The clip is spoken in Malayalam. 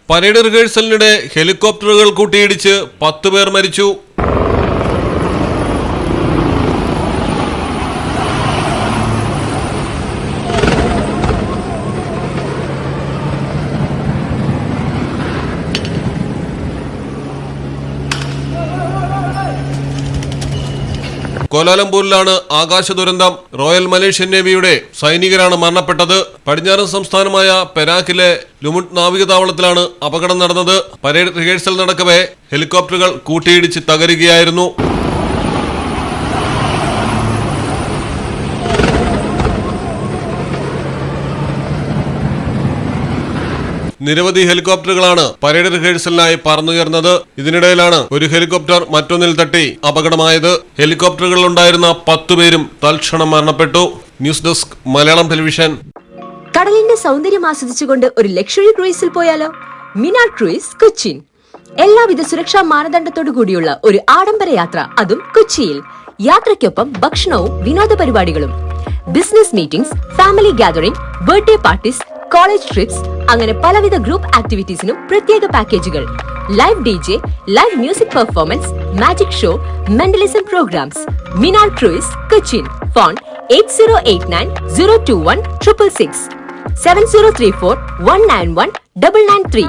പരേഡ് റിഹേഴ്സലിനിടെ ഹെലികോപ്റ്ററുകൾ കൂട്ടിയിടിച്ച് 10 പേർ മരിച്ചു. കോലാലംപൂരിലാണ് ആകാശ ദുരന്തം. റോയൽ മലേഷ്യൻ നേവിയുടെ സൈനികരാണ് മരണപ്പെട്ടത്. പടിഞ്ഞാറൻ സംസ്ഥാനമായ പെരാക്കിലെ ലുമുട്ട് നാവികതാവളത്തിലാണ് അപകടം നടന്നത്. പരേഡ് റിഹേഴ്സൽ നടക്കവേ ഹെലികോപ്റ്ററുകൾ കൂട്ടിയിടിച്ച് തകരുകയായിരുന്നു. നിരവധി ഹെലികോപ്റ്ററുകളാണ് പരേഡ് റിഹേഴ്സലിനായി പറന്നുയർന്നത്. ഇതിനിടയിലാണ് ഒരു ഹെലികോപ്റ്റർ മറ്റൊന്നിൽ തട്ടി അപകടമായത്. ഹെലികോപ്റ്ററുകളിലുണ്ടായിരുന്ന 10 പേരും തൽക്ഷണം മരണപ്പെട്ടു. News desk Malayalam television. കടലിന്റെ സൗന്ദര്യം ആസ്വദിച്ചുകൊണ്ട് ഒരു ലക്ഷറി ക്രൂയിസിൽ പോയാലോ? മിനാർ ക്രൂയിസ് കൊച്ചിൻ. എല്ലാവിധ സുരക്ഷാ മാനദണ്ഡത്തോടു കൂടിയുള്ള ഒരു ആഡംബര യാത്ര, അതും കൊച്ചിയിൽ. യാത്രയ്ക്കൊപ്പം ഭക്ഷണവും വിനോദ പരിപാടികളും, business meetings, family gathering, birthday parties, college trips, അങ്ങനെ പലവിധ ഗ്രൂപ്പ് ആക്ടിവിറ്റീസിനും പ്രത്യേക പാക്കേജുകൾ. Live DJ, live music performance, magic show, mentalism programs. Minar cruise Cochin. Phone 8089 021 666 7034 191 993.